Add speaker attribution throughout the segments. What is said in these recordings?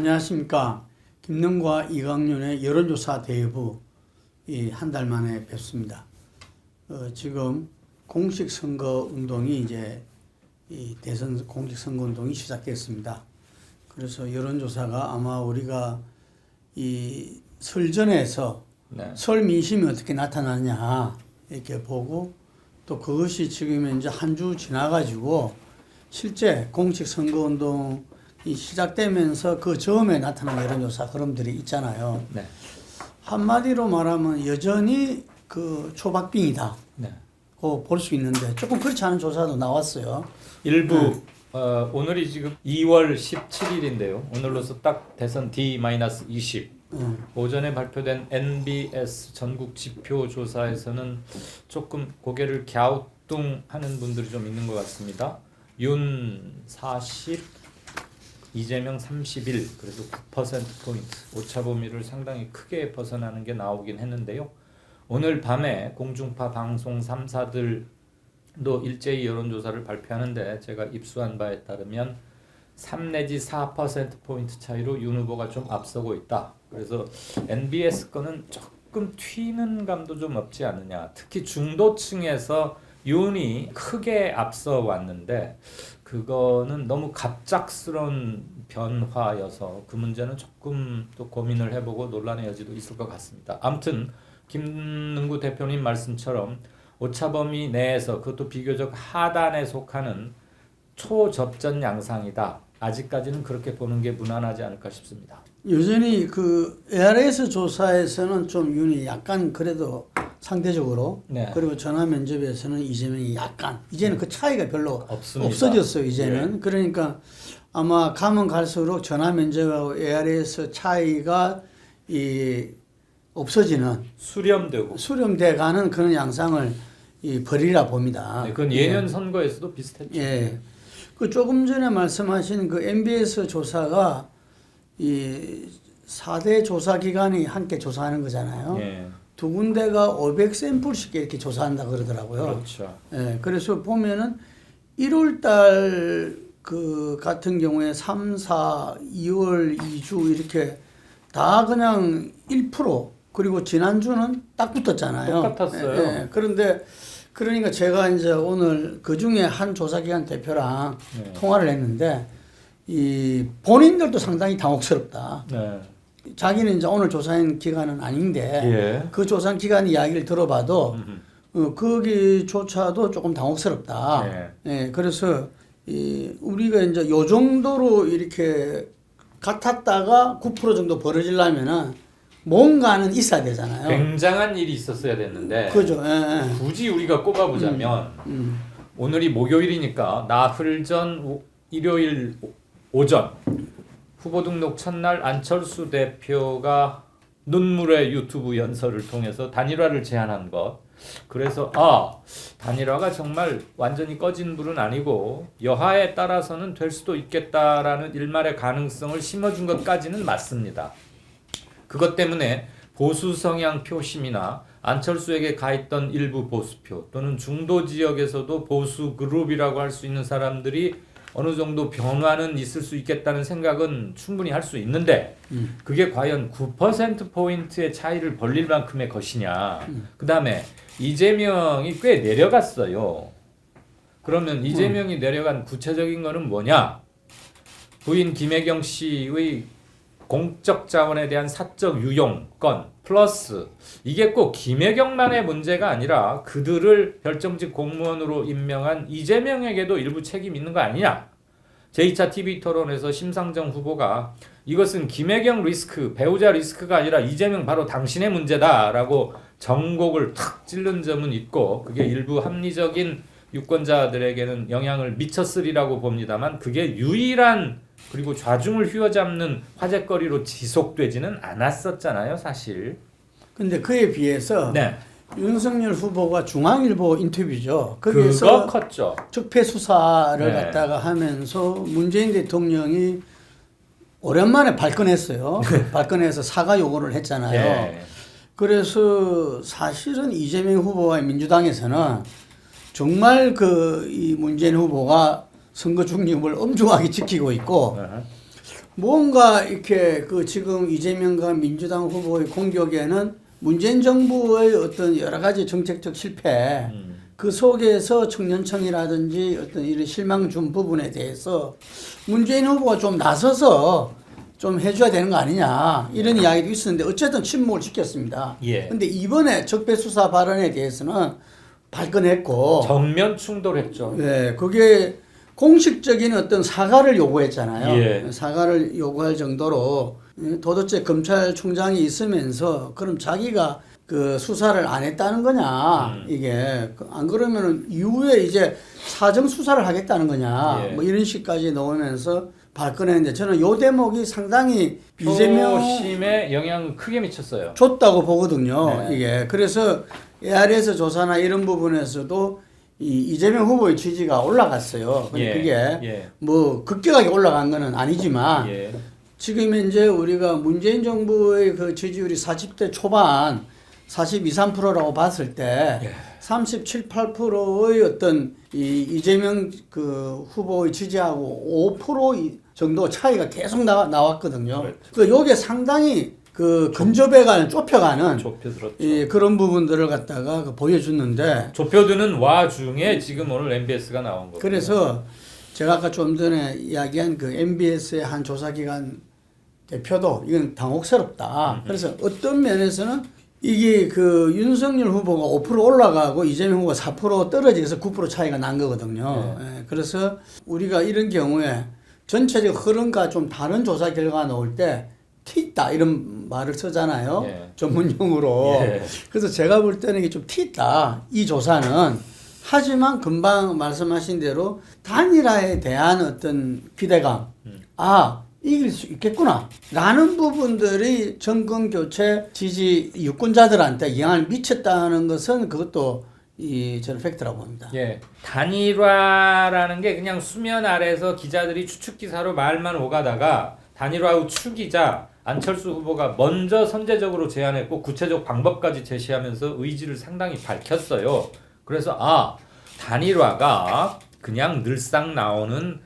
Speaker 1: 안녕하십니까. 김능과 이강윤의 여론조사 대부 한 달 만에 뵙습니다. 지금 공식 선거 운동이 이제 이 대선 공식 선거 운동이 시작됐습니다. 그래서 여론조사가 아마 우리가 이 설전에서 설 민심이 어떻게 나타나냐 이렇게 보고 또 그것이 지금 이제 한 주 지나가지고 실제 공식 선거 운동이 시작되면서 그 즈음에 나타난 여론조사 흐름들이 있잖아요.
Speaker 2: 네.
Speaker 1: 한마디로 말하면 여전히 그 초박빙이다.
Speaker 2: 네.
Speaker 1: 볼 수 있는데 조금 그렇지 않은 조사도 나왔어요.
Speaker 2: 일부 오늘이 지금 2월 17일인데요. 오늘로서 딱 대선 D-20 오전에 발표된 NBS 전국 지표 조사에서는 조금 고개를 갸우뚱하는 분들이 좀 있는 것 같습니다. 윤 40, 이재명 31, 그래서 9%포인트 오차 범위를 상당히 크게 벗어나는 게 나오긴 했는데요. 오늘 밤에 공중파 방송 3사들도 일제히 여론조사를 발표하는데 제가 입수한 바에 따르면 3 내지 4%포인트 차이로 윤 후보가 좀 앞서고 있다. 그래서 NBS 거는 조금 튀는 감도 좀 없지 않느냐. 특히 중도층에서 윤이 크게 앞서 왔는데 그거는 너무 갑작스러운 변화여서 그 문제는 조금 또 고민을 해보고 논란의 여지도 있을 것 같습니다. 아무튼 김능구 대표님 말씀처럼 오차범위 내에서 그것도 비교적 하단에 속하는 초접전 양상이다. 아직까지는 그렇게 보는 게 무난하지 않을까 싶습니다.
Speaker 1: 여전히 그 ARS 조사에서는 좀 윤이 약간 그래도 상대적으로 그리고 전화 면접에서는 이재명이 약간 이제는 그 차이가 별로 없어졌어요. 이제는 그러니까 아마 가면 갈수록 전화 면접하고 ARS 차이가 없어지는 수렴돼 가는 그런 양상을 벌이라 봅니다.
Speaker 2: 네, 그건 예년 선거에서도 비슷했죠.
Speaker 1: 예. 그 조금 전에 말씀하신 그 MBS 조사가 이 4대 조사 기관이 함께 조사하는 거잖아요.
Speaker 2: 예.
Speaker 1: 두 군데가 500샘플씩 이렇게 조사한다 그러더라고요.
Speaker 2: 그렇죠.
Speaker 1: 예. 그래서 보면은 1월 달 그 같은 경우에 3, 4, 2월 2주 이렇게 다 그냥 1% 그리고 지난주는 딱 붙었잖아요.
Speaker 2: 똑같았어요.
Speaker 1: 예. 그런데 그러니까 제가 이제 오늘 그 중에 한 조사기관 대표랑 통화를 했는데 이 본인들도 상당히 당혹스럽다. 자기는 이제 오늘 조사한 기간은 아닌데 그 조사한 기간 이야기를 들어봐도 거기조차도 조금 당혹스럽다. 예, 그래서 우리가 이제 요 정도로 이렇게 같았다가 9% 정도 벌어지려면은 뭔가는 있어야 되잖아요.
Speaker 2: 굉장한 일이 있었어야 됐는데
Speaker 1: 그죠.
Speaker 2: 굳이 우리가 꼽아보자면 오늘이 목요일이니까 나흘 전 일요일 오전 후보 등록 첫날 안철수 대표가 눈물의 유튜브 연설을 통해서 단일화를 제안한 것. 그래서 단일화가 정말 완전히 꺼진 불은 아니고 여하에 따라서는 될 수도 있겠다라는 일말의 가능성을 심어준 것까지는 맞습니다. 그것 때문에 보수 성향 표심이나 안철수에게 가있던 일부 보수표 또는 중도 지역에서도 보수 그룹이라고 할 수 있는 사람들이 어느 정도 변화는 있을 수 있겠다는 생각은 충분히 할 수 있는데 그게 과연 9%포인트의 차이를 벌릴 만큼의 것이냐. 그 다음에 이재명이 꽤 내려갔어요. 그러면 이재명이 내려간 구체적인 거는 뭐냐. 부인 김혜경 씨의 공적 자원에 대한 사적 유용건 플러스 이게 꼭 김혜경만의 문제가 아니라 그들을 별정직 공무원으로 임명한 이재명에게도 일부 책임 있는 거 아니냐. 제2차 TV 토론에서 심상정 후보가 이것은 김혜경 리스크, 배우자 리스크가 아니라 이재명 바로 당신의 문제다라고 정곡을 탁 찌른 점은 있고 그게 일부 합리적인 유권자들에게는 영향을 미쳤으리라고 봅니다만 그게 유일한 그리고 좌중을 휘어잡는 화제거리로 지속되지는 않았었잖아요, 사실.
Speaker 1: 근데 그에 비해서 윤석열 후보가 중앙일보 인터뷰죠. 거기서
Speaker 2: 그거 컸죠.
Speaker 1: 적폐 수사를 갖다가 하면서 문재인 대통령이 오랜만에 발끈했어요. 발끈해서 사과 요구를 했잖아요. 그래서 사실은 이재명 후보와 민주당에서는 정말 이 문재인 후보가 선거 중립을 엄중하게 지키고 있고 뭔가 이렇게 그 지금 이재명과 민주당 후보의 공격에는 문재인 정부의 어떤 여러 가지 정책적 실패, 그 속에서 청년청이라든지 어떤 이런 실망 준 부분에 대해서 문재인 후보가 좀 나서서 좀 해줘야 되는 거 아니냐 이런 이야기도 있었는데 어쨌든 침묵을 지켰습니다.
Speaker 2: 예.
Speaker 1: 근데 이번에 적폐수사 발언에 대해서는 발끈했고
Speaker 2: 정면 충돌했죠.
Speaker 1: 네, 그게 공식적인 어떤 사과를 요구했잖아요.
Speaker 2: 예.
Speaker 1: 사과를 요구할 정도로 도대체 검찰총장이 있으면서 그럼 자기가 그 수사를 안 했다는 거냐 이게 안 그러면은 이후에 이제 사정 수사를 하겠다는 거냐
Speaker 2: 예.
Speaker 1: 뭐 이런 식까지 넣으면서 발끈했는데 저는 요 대목이 상당히 이재명
Speaker 2: 표심에 영향을 크게 미쳤어요.
Speaker 1: 줬다고 보거든요.
Speaker 2: 네.
Speaker 1: 이게 그래서 ARS 조사나 이런 부분에서도 이재명 후보의 지지가 올라갔어요. 근데
Speaker 2: 예.
Speaker 1: 그게
Speaker 2: 예.
Speaker 1: 뭐 급격하게 올라간 거는 아니지만
Speaker 2: 예.
Speaker 1: 지금 현재 우리가 문재인 정부의 그 지지율이 40대 초반 42, 3%라고 봤을 때
Speaker 2: 예.
Speaker 1: 37, 8%의 어떤 이재명 그 후보의 지지하고 5% 정도 차이가 계속 나왔거든요.
Speaker 2: 그렇죠.
Speaker 1: 그 요게 상당히 그 근접해가는 좁혀가는
Speaker 2: 좁혀들었죠.
Speaker 1: 그런 부분들을 갖다가 보여줬는데
Speaker 2: 좁혀드는 와중에 지금 오늘 MBS가 나온 거예요.
Speaker 1: 그래서 제가 아까 좀 전에 이야기한 그 MBS의 한 조사기관 대표도 이건 당혹스럽다. 그래서 어떤 면에서는 이게 그 윤석열 후보가 5% 올라가고 이재명 후보가 4% 떨어져서 9% 차이가 난 거거든요. 예, 그래서 우리가 이런 경우에 전체적 흐름과 좀 다른 조사 결과가 나올 때 튀있다 이런 말을 쓰잖아요.
Speaker 2: 예.
Speaker 1: 전문용어로.
Speaker 2: 예.
Speaker 1: 그래서 제가 볼 때는 이게 좀 튀있다. 이 조사는. 하지만 금방 말씀하신 대로 단일화에 대한 어떤 기대감. 아, 이길 수 있겠구나. 라는 부분들이 정권교체 지지 유권자들한테 영향을 미쳤다는 것은 그것도 저는 팩트라고 봅니다.
Speaker 2: 예. 단일화라는 게 그냥 수면 아래서 기자들이 추측 기사로 말만 오가다가 단일화 후 추기자 안철수 후보가 먼저 선제적으로 제안했고 구체적 방법까지 제시하면서 의지를 상당히 밝혔어요. 그래서 단일화가 그냥 늘상 나오는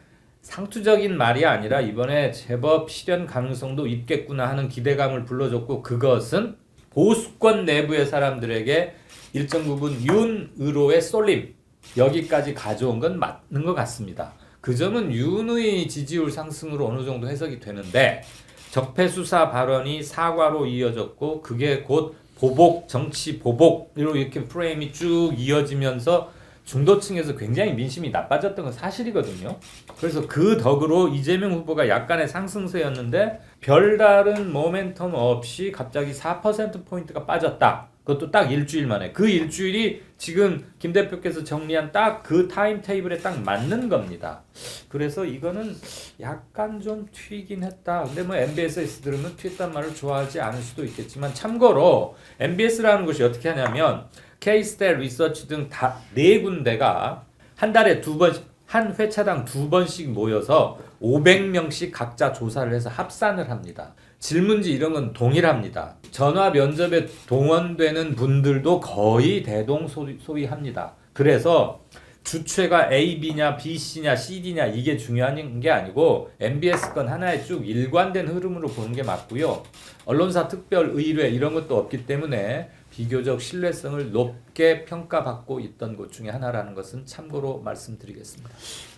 Speaker 2: 상투적인 말이 아니라 이번에 제법 실현 가능성도 있겠구나 하는 기대감을 불러줬고 그것은 보수권 내부의 사람들에게 일정 부분 윤의로의 쏠림 여기까지 가져온 건 맞는 것 같습니다. 그 점은 윤의 지지율 상승으로 어느 정도 해석이 되는데 적폐수사 발언이 사과로 이어졌고 그게 곧 보복, 정치 보복으로 이렇게 프레임이 쭉 이어지면서 중도층에서 굉장히 민심이 나빠졌던 건 사실이거든요. 그래서 그 덕으로 이재명 후보가 약간의 상승세였는데 별다른 모멘텀 없이 갑자기 4%포인트가 빠졌다. 그것도 딱 일주일 만에. 그 일주일이 지금 김 대표께서 정리한 딱 그 타임 테이블에 딱 맞는 겁니다. 그래서 이거는 약간 좀 튀긴 했다. 근데 뭐 MBS에서 들으면 튀었단 말을 좋아하지 않을 수도 있겠지만 참고로 MBS라는 곳이 어떻게 하냐면 K-스탯 리서치 등 다 4군데가 한 달에 2번, 한 회차당 2번씩 모여서 500명씩 각자 조사를 해서 합산을 합니다. 질문지 이런 건 동일합니다. 전화 면접에 동원되는 분들도 거의 대동소이합니다. 그래서 주체가 A, B냐, B, C냐, CD냐 이게 중요한 게 아니고 MBS 건 하나의 쭉 일관된 흐름으로 보는 게 맞고요. 언론사 특별 의뢰 이런 것도 없기 때문에 비교적 신뢰성을 높게 평가받고 있던 곳 중에 하나라는 것은 참고로 말씀드리겠습니다.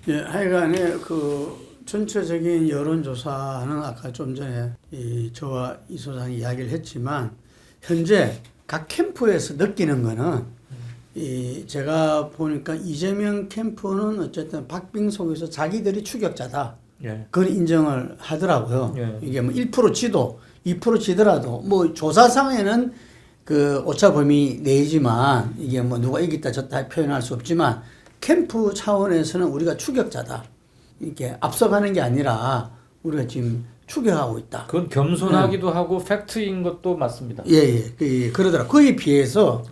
Speaker 1: 예, 하여간에 그 전체적인 여론조사는 아까 좀 전에 저와 이 소장이 이야기를 했지만 현재 각 캠프에서 느끼는 거는 제가 보니까 이재명 캠프는 어쨌든 박빙 속에서 자기들이 추격자다.
Speaker 2: 예.
Speaker 1: 그걸 인정을 하더라고요.
Speaker 2: 예.
Speaker 1: 이게 뭐 1% 지도, 2% 지더라도 뭐 조사상에는 그 오차 범위 내지만 이게 뭐 누가 이겼다 졌다 표현할 수 없지만 캠프 차원에서는 우리가 추격자다. 이렇게 앞서가는 게 아니라 우리가 지금 추격하고 있다.
Speaker 2: 그건 겸손하기도 하고 팩트인 것도 맞습니다.
Speaker 1: 예. 그러더라. 그에 비해서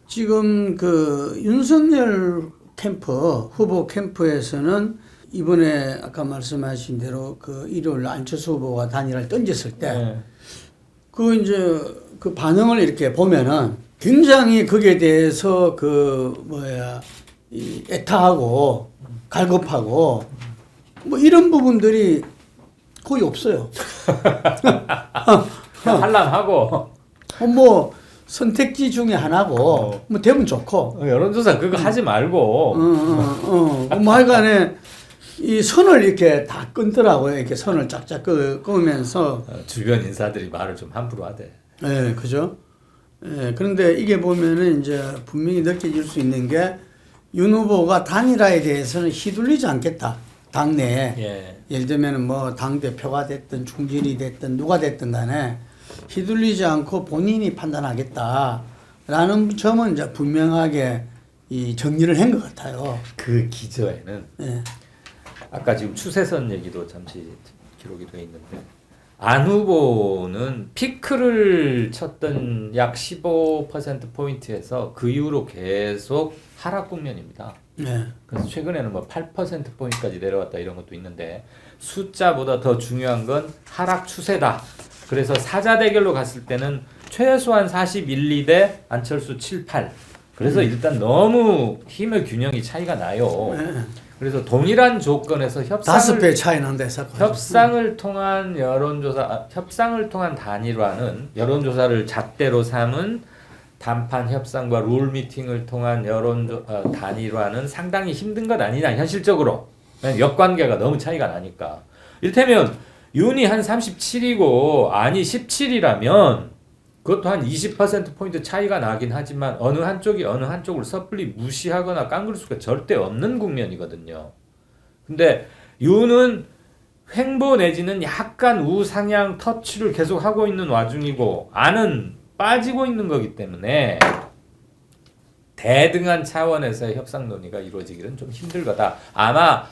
Speaker 1: 지금 그 윤석열 캠프, 후보 캠프에서는 이번에 아까 말씀하신 대로 그 일요일 안철수 후보가 단일화를 던졌을 때 그 이제 그 반응을 이렇게 보면은 굉장히 거기에 대해서 애타하고 갈급하고 뭐 이런 부분들이 거의 없어요.
Speaker 2: 한람하고
Speaker 1: 뭐 선택지 중에 하나고 뭐 되면 좋고.
Speaker 2: 여론조사 그거 하지 말고
Speaker 1: 뭐 하여간에 이 선을 이렇게 다 끊더라고요. 이렇게 선을 쫙쫙 끊으면서
Speaker 2: 주변 인사들이 말을 좀 함부로 하대.
Speaker 1: 예, 그죠? 예, 그런데 이게 보면은 이제 분명히 느껴질 수 있는 게 윤 후보가 단일화에 대해서는 휘둘리지 않겠다. 당내에.
Speaker 2: 예.
Speaker 1: 예를 들면은 뭐 당대표가 됐든 중진이 됐든 누가 됐든 간에 휘둘리지 않고 본인이 판단하겠다라는 점은 이제 분명하게 이 정리를 한 것 같아요.
Speaker 2: 그 기저에는
Speaker 1: 예.
Speaker 2: 아까 지금 추세선 얘기도 잠시 기록이 돼 있는데 안 후보는 피크를 쳤던 약 15%포인트에서 그 이후로 계속 하락 국면입니다.
Speaker 1: 네.
Speaker 2: 그래서 최근에는 뭐 8%포인트까지 내려왔다 이런 것도 있는데 숫자보다 더 중요한 건 하락 추세다. 그래서 사자 대결로 갔을 때는 최소한 41, 2대 안철수 7, 8. 그래서 일단 너무 힘의 균형이 차이가 나요.
Speaker 1: 네.
Speaker 2: 그래서 동일한 조건에서
Speaker 1: 5배 차이 난다 해서.
Speaker 2: 협상을 통한 협상을 통한 단일화는 여론조사를 잣대로 삼은 단판 협상과 룰 미팅을 통한 단일화는 상당히 힘든 것 아니냐 현실적으로 역관계가 너무 차이가 나니까 이를테면 윤이 한 37이고 안이 17이라면 그것도 한 20%포인트 차이가 나긴 하지만 어느 한쪽이 어느 한쪽을 섣불리 무시하거나 깡그릴 수가 절대 없는 국면이거든요. 근데 윤은 횡보 내지는 약간 우상향 터치를 계속 하고 있는 와중이고 안은 빠지고 있는 거기 때문에 대등한 차원에서의 협상 논의가 이루어지기는 좀 힘들 거다. 아마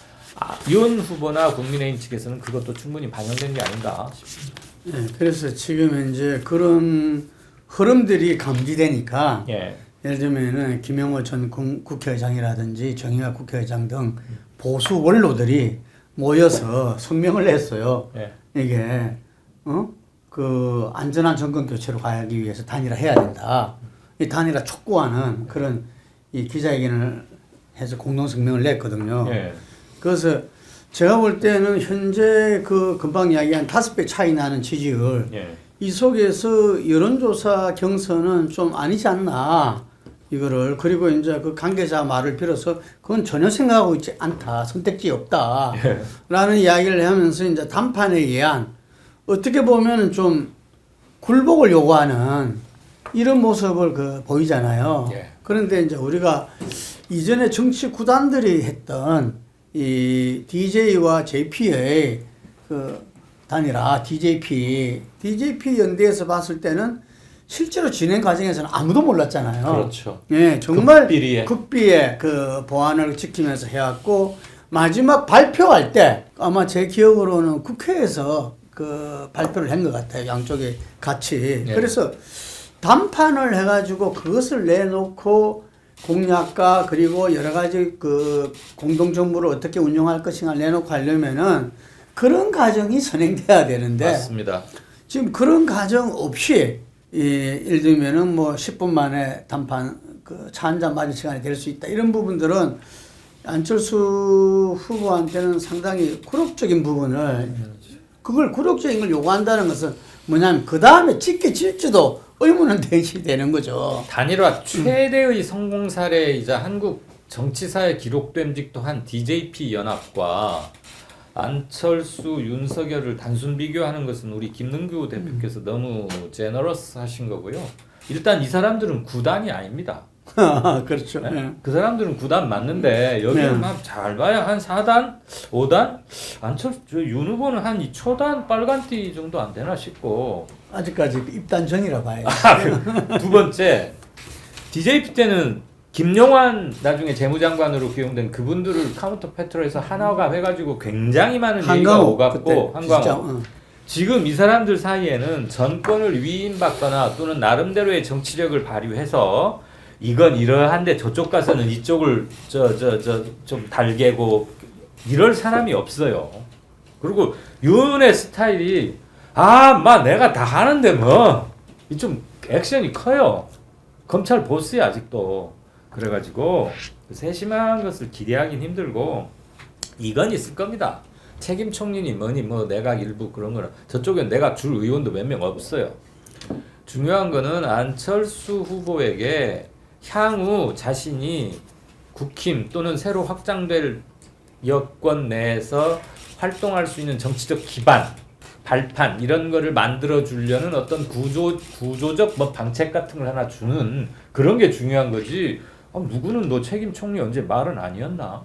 Speaker 2: 윤 후보나 국민의힘 측에서는 그것도 충분히 반영된 게 아닌가 싶습니다.
Speaker 1: 네, 그래서 지금 이제 그런 흐름들이 감지되니까
Speaker 2: 예.
Speaker 1: 예를 들면은 김영호 전 국회의장이라든지 정의화 국회의장 등 보수 원로들이 모여서 성명을 냈어요.
Speaker 2: 예.
Speaker 1: 이게 그 안전한 정권 교체로 가기 위해서 단일화해야 된다. 이 단일화 촉구하는 그런 이 기자회견을 해서 공동 성명을 냈거든요.
Speaker 2: 예.
Speaker 1: 그래서 제가 볼 때는 현재 그 금방 이야기한 5배 차이 나는 지지율
Speaker 2: 예.
Speaker 1: 이 속에서 여론조사 경선은 좀 아니지 않나 이거를 그리고 이제 그 관계자 말을 빌어서 그건 전혀 생각하고 있지 않다 선택지 없다 라는 이야기를 하면서 이제 단판에 의한 어떻게 보면은 좀 굴복을 요구하는 이런 모습을 보이잖아요.
Speaker 2: 예.
Speaker 1: 그런데 이제 우리가 이전에 정치 구단들이 했던 이 DJ와 JP의 그 단일화 DJP 연대에서 봤을 때는 실제로 진행 과정에서는 아무도 몰랐잖아요.
Speaker 2: 그렇죠.
Speaker 1: 예, 정말
Speaker 2: 극비리에.
Speaker 1: 극비의 그 보안을 지키면서 해왔고 마지막 발표할 때 아마 제 기억으로는 국회에서 그 발표를 한 것 같아요. 양쪽에 같이.
Speaker 2: 예.
Speaker 1: 그래서 단판을 해가지고 그것을 내놓고 공약과 그리고 여러 가지 그 공동정부를 어떻게 운영할 것인가 내놓고 하려면은 그런 과정이 선행돼야 되는데
Speaker 2: 맞습니다.
Speaker 1: 지금 그런 과정 없이 예를 들면은 뭐 10분 만에 단판 그 차 한 잔 마실 시간이 될 수 있다 이런 부분들은 안철수 후보한테는 상당히 굴욕적인 부분을 그걸 굴욕적인 걸 요구한다는 것은 뭐냐면 그 다음에 찍게 질지도 의문은 되는 거죠.
Speaker 2: 단일화 최대의 성공 사례이자 한국 정치사에 기록된 적도 한 DJP 연합과 안철수, 윤석열을 단순 비교하는 것은 우리 김능규 대표께서 너무 제너러스 하신 거고요. 일단 이 사람들은 구단이 아닙니다.
Speaker 1: 그렇죠.
Speaker 2: 네?
Speaker 1: 네.
Speaker 2: 그 사람들은 구단 맞는데 여기는 막 잘 봐야 한 4단, 5단? 안철수, 윤 후보는 한 2초단 빨간띠 정도 안 되나 싶고
Speaker 1: 아직까지 입단 전이라 봐요.
Speaker 2: 두 번째, DJP 때는 김용환 나중에 재무장관으로 기용된 그분들을 카운터 패트롤에서 하나가 해가지고 굉장히 많은 얘기가 오갔고 한광호. 지금 이 사람들 사이에는 정권을 위임받거나 또는 나름대로의 정치력을 발휘해서 이건 이러한데 저쪽 가서는 이쪽을 좀 달개고 이럴 사람이 없어요. 그리고 윤의 스타일이 내가 다 하는데 뭐 좀 액션이 커요. 검찰 보스야 아직도. 그래가지고 세심한 것을 기대하긴 힘들고 이건 있을 겁니다. 책임 총리니 뭐니 뭐 내각 일부 그런 거는 저쪽엔 내각 줄 의원도 몇 명 없어요. 중요한 거는 안철수 후보에게 향후 자신이 국힘 또는 새로 확장될 여권 내에서 활동할 수 있는 정치적 기반, 발판 이런 거를 만들어 주려는 어떤 구조적 뭐 방책 같은 걸 하나 주는 그런 게 중요한 거지. 누구는 너 책임 총리 언제 말은 아니었나?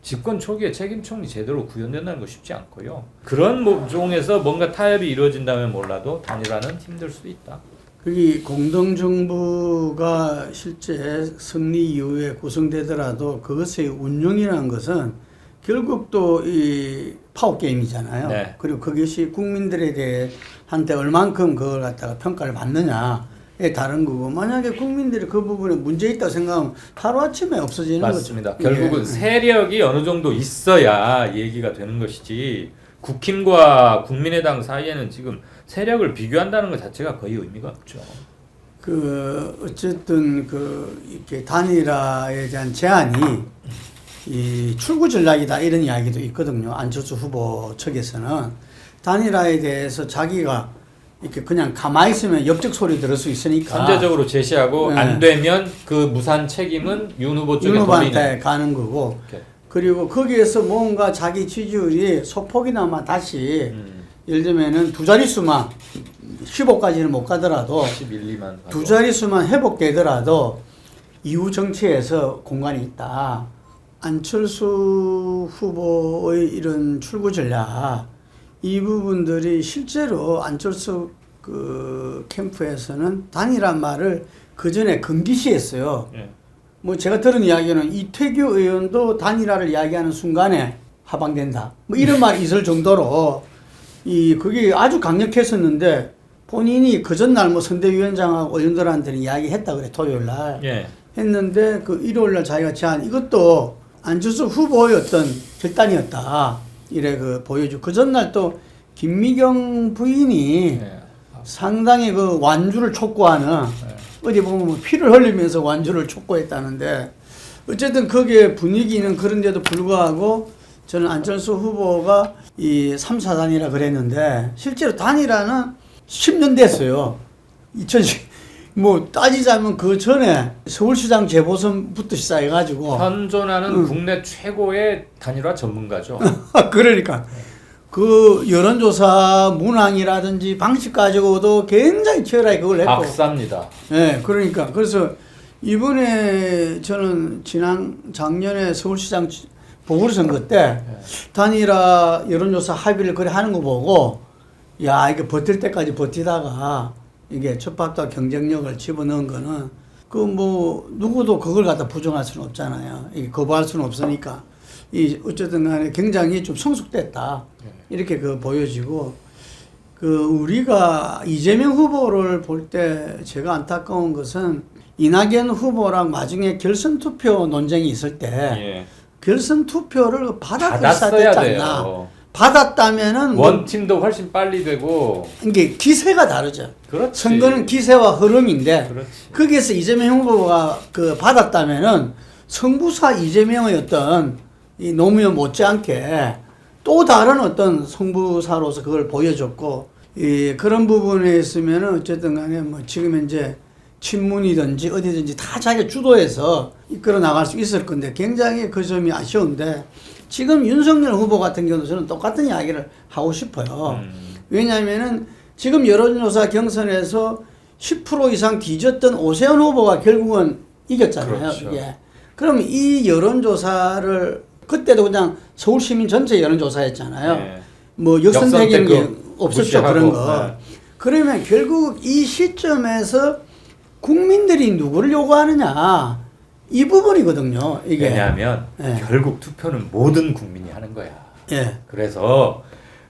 Speaker 2: 집권 초기에 책임 총리 제대로 구현된다는 거 쉽지 않고요. 그런 종에서 뭔가 타협이 이루어진다면 몰라도 단일화는 힘들 수도 있다.
Speaker 1: 거기 공동정부가 실제 승리 이후에 구성되더라도 그것의 운영이라는 것은 결국 또 이 파워 게임이잖아요.
Speaker 2: 네.
Speaker 1: 그리고 그것이 국민들에 대해 한테 얼만큼 그걸 갖다가 평가를 받느냐에 다른 거고, 만약에 국민들이 그 부분에 문제 있다고 생각하면 하루아침에 없어지는
Speaker 2: 맞습니다.
Speaker 1: 거죠.
Speaker 2: 결국은 세력이 어느 정도 있어야 얘기가 되는 것이지 국힘과 국민의당 사이에는 지금 세력을 비교한다는 것 자체가 거의 의미가 없죠.
Speaker 1: 어쨌든 이렇게 단일화에 대한 제안이 이 출구 전략이다 이런 이야기도 있거든요. 안철수 후보 측에서는 단일화에 대해서 자기가 이렇게 그냥 가만히 있으면 옆적 소리 들을 수 있으니까
Speaker 2: 선제적으로 제시하고
Speaker 1: 네.
Speaker 2: 안 되면 그 무산 책임은 윤 후보 쪽에
Speaker 1: 윤 후보한테
Speaker 2: 돌리는.
Speaker 1: 가는 거고,
Speaker 2: 오케이.
Speaker 1: 그리고 거기에서 뭔가 자기 지지율이 소폭이나마 다시 예를 들면은 두 자릿수만 15까지는 못 가더라도
Speaker 2: 11, 2만
Speaker 1: 두 자릿수만 회복되더라도 이후 정치에서 공간이 있다. 안철수 후보의 이런 출구 전략, 이 부분들이 실제로 안철수 캠프에서는 단일한 말을 그 전에 금기시했어요.
Speaker 2: 예.
Speaker 1: 뭐 제가 들은 이야기는 이태규 의원도 단일화를 이야기하는 순간에 하방된다. 뭐 이런 말이 있을 정도로 그게 아주 강력했었는데, 본인이 그 전날 뭐 선대위원장하고 의원들한테는 이야기했다 그래, 토요일 날.
Speaker 2: 예.
Speaker 1: 했는데 그 일요일 날 자기가 제안, 이것도 안철수 후보의 어떤 결단이었다. 이래 보여주고, 그 전날 또 김미경 부인이
Speaker 2: 예.
Speaker 1: 상당히 완주를 촉구하는, 어디 보면 뭐 피를 흘리면서 완주를 촉구했다는데, 어쨌든 거기에 분위기는 그런데도 불구하고 저는 안철수 후보가 이 3, 4단이라 그랬는데 실제로 단일화는 10년 됐어요. 2010, 뭐 따지자면 그 전에 서울시장 재보선부터 시작해가지고
Speaker 2: 현존하는 국내 최고의 단일화 전문가죠.
Speaker 1: 그러니까 그 여론조사 문항이라든지 방식 가지고도 굉장히 치열하게 그걸 했고.
Speaker 2: 박사입니다.
Speaker 1: 네, 그러니까 그래서 이번에 저는 작년에 서울시장 보궐선거 때 단일화 여론조사 합의를 그래 하는 거 보고, 야, 이게 버틸 때까지 버티다가 이게 첩밥과 경쟁력을 집어넣은 거는 누구도 그걸 갖다 부정할 수는 없잖아요. 이게 거부할 수는 없으니까. 어쨌든 간에 굉장히 좀 성숙됐다. 이렇게 보여지고, 우리가 이재명 후보를 볼 때 제가 안타까운 것은 이낙연 후보랑 나중에 결선 투표 논쟁이 있을 때
Speaker 2: 예.
Speaker 1: 결선 투표를
Speaker 2: 받았어야
Speaker 1: 않나.
Speaker 2: 돼요.
Speaker 1: 받았다면은
Speaker 2: 원팀도 훨씬 빨리 되고.
Speaker 1: 이게 기세가 다르죠.
Speaker 2: 그렇지.
Speaker 1: 선거는 기세와 흐름인데,
Speaker 2: 그렇지.
Speaker 1: 거기에서 이재명 후보가 받았다면은 성부사 이재명의 어떤 이 노무현 못지않게 또 다른 어떤 성부사로서 그걸 보여줬고, 그런 부분에 있으면은 어쨌든 간에 뭐 지금 현재 친문이든지 어디든지 다 자기가 주도해서 이끌어 나갈 수 있을 건데, 굉장히 그 점이 아쉬운데, 지금 윤석열 후보 같은 경우는 저는 똑같은 이야기를 하고 싶어요. 왜냐하면은 지금 여론조사 경선에서 10% 이상 뒤졌던 오세훈 후보가 결국은 이겼잖아요.
Speaker 2: 그렇죠.
Speaker 1: 이게. 그럼 이 여론조사를 그때도 그냥 서울 시민 전체 여론조사였잖아요.
Speaker 2: 네.
Speaker 1: 뭐 역선택인 게 없었죠.
Speaker 2: 무시하고.
Speaker 1: 그런 거.
Speaker 2: 네.
Speaker 1: 그러면 결국 이 시점에서 국민들이 누구를 요구하느냐, 이 부분이거든요. 이게.
Speaker 2: 왜냐하면
Speaker 1: 예.
Speaker 2: 결국 투표는 모든 국민이 하는 거야.
Speaker 1: 예.
Speaker 2: 그래서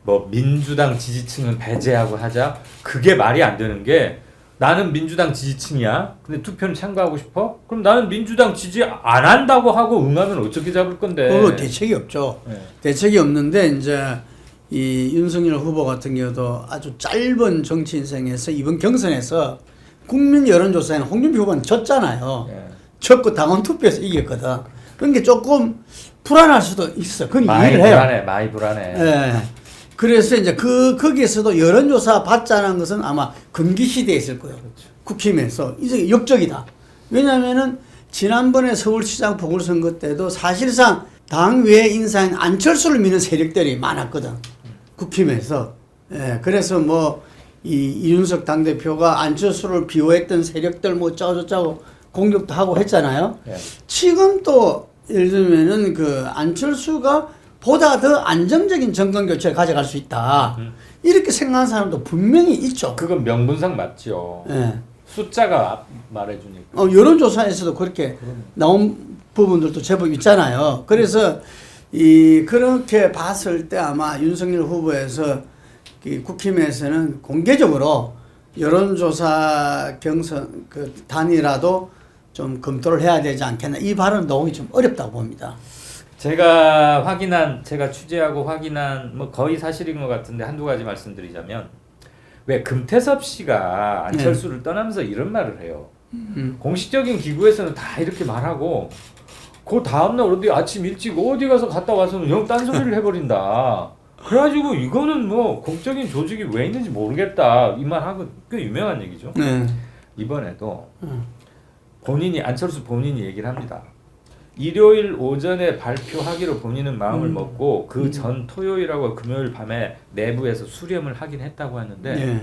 Speaker 2: 뭐 민주당 지지층은 배제하고 하자, 그게 말이 안 되는 게, 나는 민주당 지지층이야. 근데 투표는 참가하고 싶어? 그럼 나는 민주당 지지 안 한다고 하고 응하면 어떻게 잡을 건데?
Speaker 1: 그거 대책이 없죠.
Speaker 2: 네.
Speaker 1: 대책이 없는데, 이제 이 윤석열 후보 같은 경우도 아주 짧은 정치 인생에서 이번 경선에서 국민 여론조사에는 홍준표 후보는 졌잖아요.
Speaker 2: 예.
Speaker 1: 졌고 당원 투표에서 이겼거든. 그런 게 조금 불안할 수도 있어. 그건
Speaker 2: 많이
Speaker 1: 이해를 해요.
Speaker 2: 불안해, 많이 불안해.
Speaker 1: 예. 그래서 이제 거기에서도 여론조사 받자는 것은 아마 금기 시대에 있을 거예요.
Speaker 2: 그렇죠.
Speaker 1: 국힘에서. 이제 역적이다. 왜냐면은 지난번에 서울시장 보궐선거 때도 사실상 당외 인사인 안철수를 미는 세력들이 많았거든. 국힘에서. 예. 그래서 뭐, 이준석 당대표가 안철수를 비호했던 세력들 뭐 짜고저짜고 공격도 하고 했잖아요.
Speaker 2: 예.
Speaker 1: 지금 또 예를 들면은 그 안철수가 보다 더 안정적인 정권 교체를 가져갈 수 있다. 이렇게 생각하는 사람도 분명히 있죠.
Speaker 2: 그건 명분상 맞죠.
Speaker 1: 예.
Speaker 2: 숫자가 말해주니까.
Speaker 1: 여론조사에서도 그렇게 나온 부분들도 제법 있잖아요. 그래서 그렇게 봤을 때 아마 윤석열 후보에서 국힘에서는 공개적으로 여론조사 경선 그 단위라도 좀 검토를 해야 되지 않겠나. 이 발언 나오기 좀 어렵다고 봅니다.
Speaker 2: 제가 취재하고 확인한 뭐 거의 사실인 것 같은데 한두 가지 말씀드리자면 왜 금태섭 씨가 안철수를 떠나면서 이런 말을 해요. 공식적인 기구에서는 다 이렇게 말하고 그 다음날 어디 아침 일찍 어디 가서 갔다 와서는 영 딴소리를 해버린다. 그래가지고 이거는 뭐 공적인 조직이 왜 있는지 모르겠다 이 말하고 꽤 유명한 얘기죠.
Speaker 1: 네.
Speaker 2: 이번에도 안철수 본인이 얘기를 합니다. 일요일 오전에 발표하기로 본인은 마음을 먹고 그 전 토요일하고 금요일 밤에 내부에서 수렴을 하긴 했다고 하는데
Speaker 1: 네.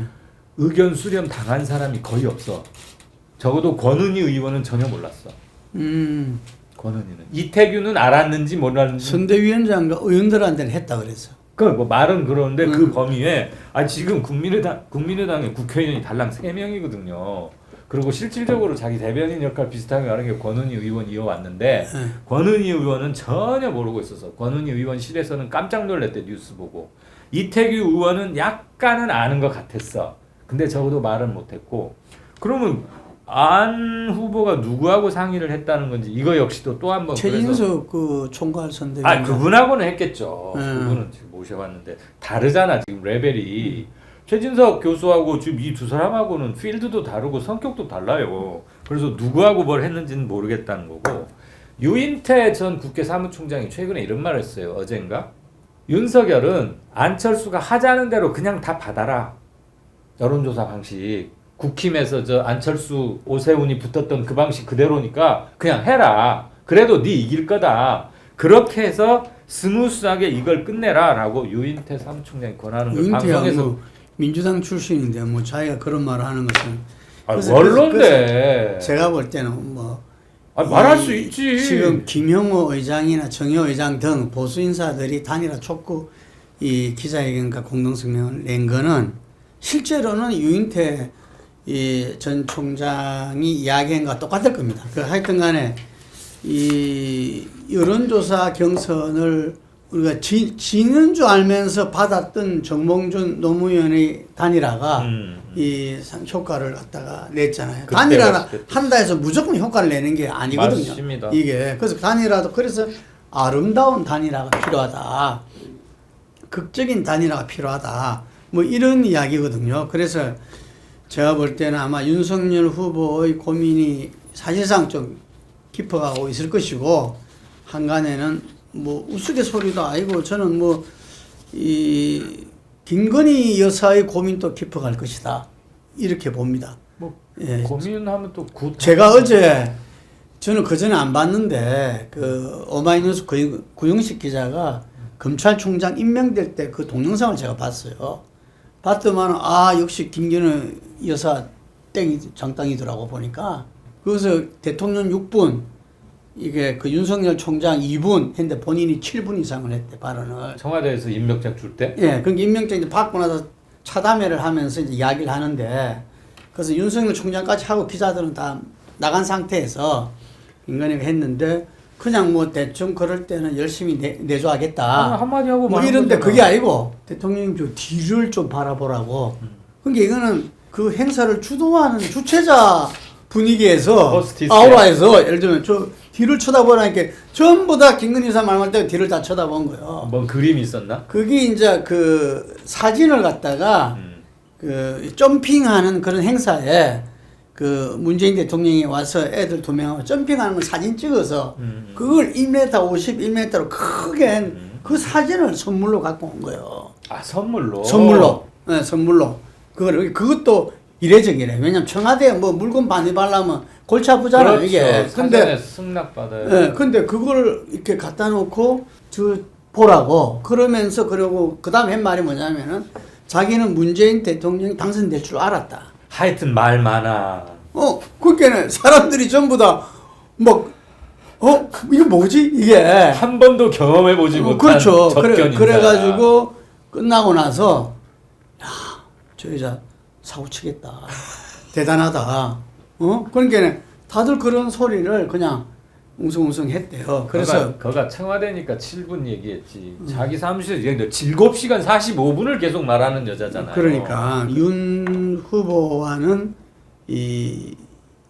Speaker 2: 의견 수렴 당한 사람이 거의 없어. 적어도 권은희 의원은 전혀 몰랐어. 권은희는. 이태규는 알았는지 몰랐는지.
Speaker 1: 선대위원장과 의원들한테는 했다 그래서.
Speaker 2: 뭐 말은 그러는데 그 범위에 지금 국민의당의 국회의원이 달랑 3명이거든요. 그리고 실질적으로 자기 대변인 역할 비슷하게 하는 게 권은희 의원 이어왔는데 권은희 의원은 전혀 모르고 있어서 권은희 의원실에서는 깜짝 놀랐대 뉴스 보고. 이태규 의원은 약간은 아는 것 같았어. 근데 적어도 말은 못했고. 그러면 안 후보가 누구하고 상의를 했다는 건지 이거 역시도 또 한 번
Speaker 1: 최진석 그 총괄 선대위원장.
Speaker 2: 그분하고는 했겠죠. 그분은 지금 모셔봤는데 다르잖아 지금 레벨이. 최진석 교수하고 지금 이 두 사람하고는 필드도 다르고 성격도 달라요. 그래서 누구하고 뭘 했는지는 모르겠다는 거고. 유인태 전 국회 사무총장이 최근에 이런 말을 했어요. 어젠가. 윤석열은 안철수가 하자는 대로 그냥 다 받아라. 여론조사 방식. 국힘에서 안철수 오세훈이 붙었던 그 방식 그대로니까 그냥 해라. 그래도 네 이길 거다. 그렇게 해서 스무스하게 이걸 끝내라라고 유인태 사무총장이 권하는 걸 방송에서.
Speaker 1: 뭐 민주당 출신인데 뭐 자기가 그런 말을 하는 것은.
Speaker 2: 원론데.
Speaker 1: 제가 볼 때는 뭐.
Speaker 2: 말할 수 있지.
Speaker 1: 지금 김형호 의장이나 정효 의장 등 보수 인사들이 단일화 촉구 이 기자회견과 공동성명을 낸 거는 실제로는 유인태 전 총장이 이야기한 것과 똑같을 겁니다. 하여튼 간에 이 여론조사 경선을 우리가 지는 줄 알면서 받았던 정몽준 노무현의 단일화가 이 효과를 갖다가 냈잖아요. 단일화 한다 해서 무조건 효과를 내는 게 아니거든요.
Speaker 2: 맞습니다.
Speaker 1: 이게. 그래서 단일화도 그래서 아름다운 단일화가 필요하다. 극적인 단일화가 필요하다. 뭐 이런 이야기거든요. 그래서 제가 볼 때는 아마 윤석열 후보의 고민이 사실상 좀 깊어가고 있을 것이고, 한간에는 뭐 우스갯소리도 아니고 저는 뭐 이 김건희 여사의 고민도 깊어갈 것이다 이렇게 봅니다.
Speaker 2: 뭐
Speaker 1: 예.
Speaker 2: 고민하면 또
Speaker 1: 제가 어제 저는 그 전에 안 봤는데 그 오마이뉴스 구영식 기자가 검찰총장 임명될 때 그 동영상을 제가 봤어요. 봤더만 역시 김건희 여사 장땅이더라고 보니까. 그래서 대통령 6분 이게 그 윤석열 총장 2분 했는데 본인이 7분 이상을 했대 발언을.
Speaker 2: 청와대에서 임명장 줄 때?
Speaker 1: 예, 그러니까 임명장 이제 받고 나서 차담회를 하면서 이제 이야기를 하는데, 그래서 윤석열 총장까지 하고 기자들은 다 나간 상태에서 김건희가 했는데 그냥 뭐 대충 그럴 때는 열심히 내조하겠다.
Speaker 2: 한마디 하고
Speaker 1: 뭐 이런데 그게 아니고 대통령님 좀 뒤를 좀 바라보라고. 그러니까 이거는 그 행사를 주도하는 주최자 분위기에서 아우라에서 예를 들면 저 뒤를 쳐다보라니까 전부 다 김건희 여사 말만 때문에 뒤를 다 쳐다본 거예요.
Speaker 2: 뭔 그림이 있었나?
Speaker 1: 그게 이제 그 사진을 갖다가 그 점핑하는 그런 행사에 그 문재인 대통령이 와서 애들 2명하고 점핑하는 걸 사진 찍어서 그걸 1m 50, 1m로 크게 한 그 사진을 선물로 갖고 온 거예요.
Speaker 2: 아, 선물로?
Speaker 1: 선물로. 네, 선물로. 그것도 이례적이래. 왜냐면 청와대에 뭐 물건 많이 받으면 골치 아프잖아요,
Speaker 2: 그렇죠.
Speaker 1: 이게. 근데
Speaker 2: 승낙받아요.
Speaker 1: 네, 근데 그걸 이렇게 갖다 놓고 보라고 그러면서 그러고 그다음 한 말이 뭐냐면은 자기는 문재인 대통령이 당선될 줄 알았다.
Speaker 2: 하여튼 말 많아.
Speaker 1: 그렇게는 사람들이 전부 다 막 이거 뭐지 이게
Speaker 2: 한 번도 경험해보지 못한
Speaker 1: 그렇죠.
Speaker 2: 접견 인사.
Speaker 1: 그래가지고 끝나고 나서 야, 저 여자 사고 치겠다. 대단하다. 그러니까 다들 그런 소리를 그냥 웅성웅성 했대요. 그래서
Speaker 2: 그가 청와대니까 7분 얘기했지. 자기 사무실에서 7시간 45분을 계속 말하는 여자잖아요.
Speaker 1: 그러니까 윤 후보와는 이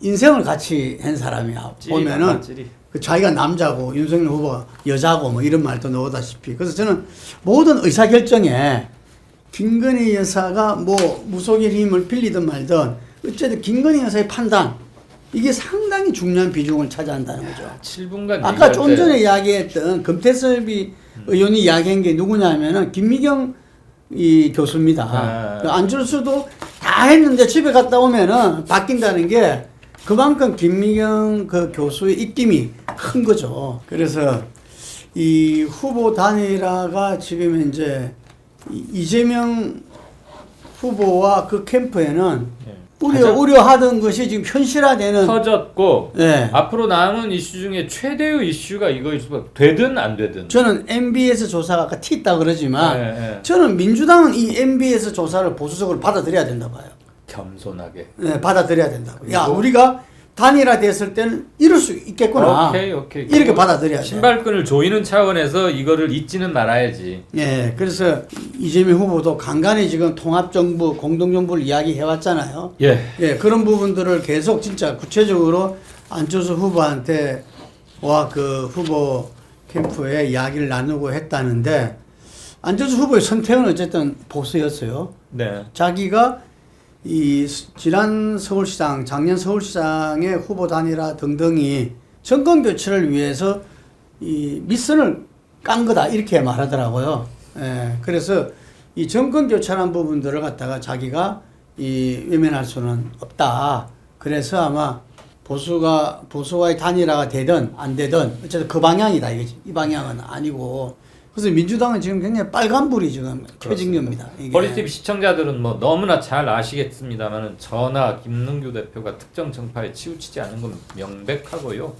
Speaker 1: 인생을 같이 한 사람이야. 보면은 그 자기가 남자고 윤석열 후보가 여자고 뭐 이런 말도 나오다시피. 그래서 저는 모든 의사결정에 김건희 여사가 뭐 무속의 힘을 빌리든 말든 어쨌든 김건희 여사의 판단 이게 상당히 중요한 비중을 차지한다는 거죠.
Speaker 2: 7분간
Speaker 1: 아까 좀 전에 이야기했던 금태섭이 의원이 이야기한 게 누구냐면은 김미경 이 교수입니다. 안철수도 다 했는데 집에 갔다 오면은 바뀐다는 게 그만큼 김미경 그 교수의 입김이 큰 거죠. 그래서 이 후보 단일화가 지금 이제 이재명 후보와 그 캠프에는 우려하던 것이 지금 현실화되는
Speaker 2: 터졌고
Speaker 1: 네.
Speaker 2: 앞으로 남은 이슈 중에 최대의 이슈가 이거일 수밖에 되든 안 되든.
Speaker 1: 저는 MBS 조사가 아까 튀었다 그러지만
Speaker 2: 네.
Speaker 1: 저는 민주당은 이 MBS 조사를 보수적으로 받아들여야 된다 봐요.
Speaker 2: 겸손하게.
Speaker 1: 네, 받아들여야 된다고. 야, 우리가 단일화 됐을 때는 이럴 수 있겠구나.
Speaker 2: 오케이.
Speaker 1: 이렇게 받아들여야 돼.
Speaker 2: 신발끈을 조이는 차원에서 이거를 잊지는 말아야지.
Speaker 1: 예, 그래서 이재명 후보도 간간히 지금 통합정부, 공동정부를 이야기해왔잖아요.
Speaker 2: 예.
Speaker 1: 그런 부분들을 계속 진짜 구체적으로 안철수 후보한테 와 그 후보 캠프에 이야기를 나누고 했다는데 안철수 후보의 선택은 어쨌든 보수였어요.
Speaker 2: 네.
Speaker 1: 자기가 이 지난 서울시장, 작년 서울시장의 후보 단일화 등등이 정권 교체를 위해서 이 밑선을 깐 거다 이렇게 말하더라고요. 그래서 이 정권 교체라는 부분들을 갖다가 자기가 이 외면할 수는 없다. 그래서 아마 보수와의 단일화가 되든 안 되든 어쨌든 그 방향이다 이거지. 이 방향은 아니고. 그래서 민주당은 지금 굉장히 빨간불이 지금 켜진 겁니다.
Speaker 2: 버리티비 시청자들은 뭐 너무나 잘 아시겠습니다만은 저나 김능규 대표가 특정 정파에 치우치지 않은 건 명백하고요.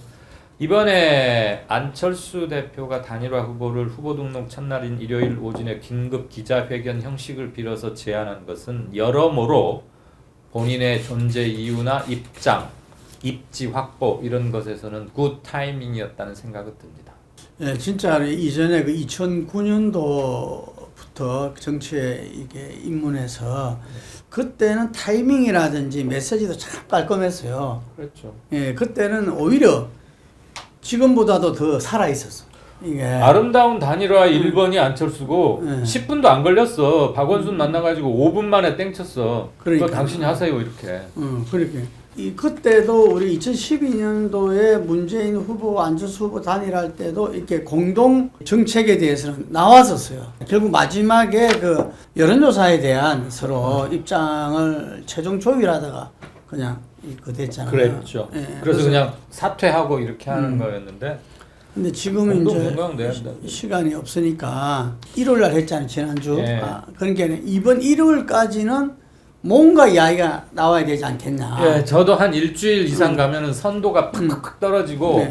Speaker 2: 이번에 안철수 대표가 단일화 후보를 후보 등록 첫날인 일요일 오전에 긴급 기자회견 형식을 빌어서 제안한 것은 여러모로 본인의 존재 이유나 입장, 입지 확보 이런 것에서는 굿 타이밍이었다는 생각이 듭니다.
Speaker 1: 예, 진짜 이전에 그 2009년도부터 정치에 이게 입문해서 그때는 타이밍이라든지 메시지도 참 깔끔했어요.
Speaker 2: 그렇죠.
Speaker 1: 예, 그때는 오히려 지금보다도 더 살아 있었어. 이게
Speaker 2: 아름다운 단일화 1번이 안철수고 10분도 안 걸렸어. 박원순 만나가지고 5분 만에 땡쳤어. 그거 당신이 하세요 이렇게.
Speaker 1: 그렇게. 그때도 우리 2012년도에 문재인 후보, 안철수 후보 단일할 때도 이렇게 공동 정책에 대해서는 나왔었어요. 결국 마지막에 그 여론조사에 대한 서로 입장을 최종 조율하다가 그냥 그 됐잖아요.
Speaker 2: 그랬죠. 그래서 그냥 사퇴하고 이렇게 하는 거였는데.
Speaker 1: 근데 지금은 이제 시간이 없으니까 1월 날 했잖아요, 지난주. 그러니까 이번 1월까지는 뭔가 이야기가 나와야 되지 않겠냐.
Speaker 2: 예, 저도 한 일주일 이상 가면은 선도가 팍팍 떨어지고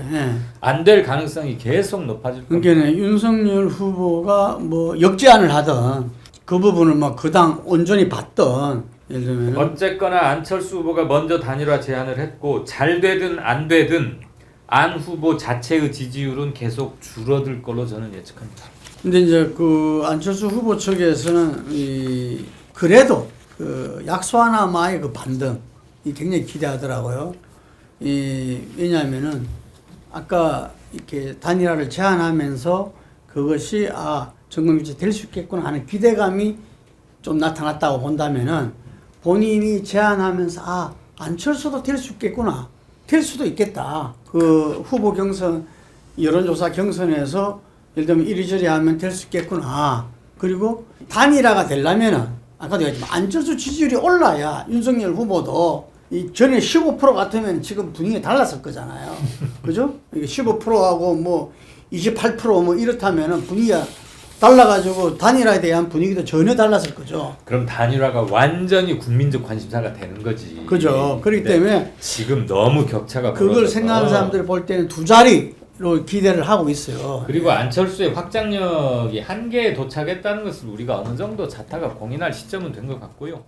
Speaker 2: 안 될 가능성이 계속 높아질 겁니다.
Speaker 1: 그러니까 윤석열 후보가 뭐 역제안을 하든 그 부분을 뭐 그 당 온전히 받든 예를 들면
Speaker 2: 어쨌거나 안철수 후보가 먼저 단일화 제안을 했고 잘 되든 안 되든 안 후보 자체의 지지율은 계속 줄어들 걸로 저는 예측합니다.
Speaker 1: 근데 이제 그 안철수 후보 측에서는 그래도 그 약소하나마의 그 반등이 굉장히 기대하더라고요. 왜냐하면은 아까 이렇게 단일화를 제안하면서 그것이 정권 교체 될 수 있겠구나 하는 기대감이 좀 나타났다고 본다면은 본인이 제안하면서 안철수도 될 수 있겠구나. 될 수도 있겠다. 그 후보 경선, 여론조사 경선에서 예를 들면 이리저리 하면 될 수 있겠구나. 그리고 단일화가 되려면은 아까도 얘기했지만 안철수 지지율이 올라야 윤석열 후보도 이 전에 15% 같으면 지금 분위기가 달랐을 거잖아요. 그죠? 이게 15%하고 뭐 28%뭐 이렇다면은 분위기가 달라가지고 단일화에 대한 분위기도 전혀 달랐을 거죠.
Speaker 2: 그럼 단일화가 완전히 국민적 관심사가 되는 거지.
Speaker 1: 그죠. 그렇기
Speaker 2: 근데
Speaker 1: 때문에
Speaker 2: 지금 너무 격차가
Speaker 1: 그걸
Speaker 2: 벌어져서.
Speaker 1: 생각하는 사람들이 볼 때는 두 자리로 기대를 하고 있어요.
Speaker 2: 그리고 안철수의 확장력이 한계에 도착했다는 것을 우리가 어느 정도 자타가 공인할 시점은 된 것 같고요.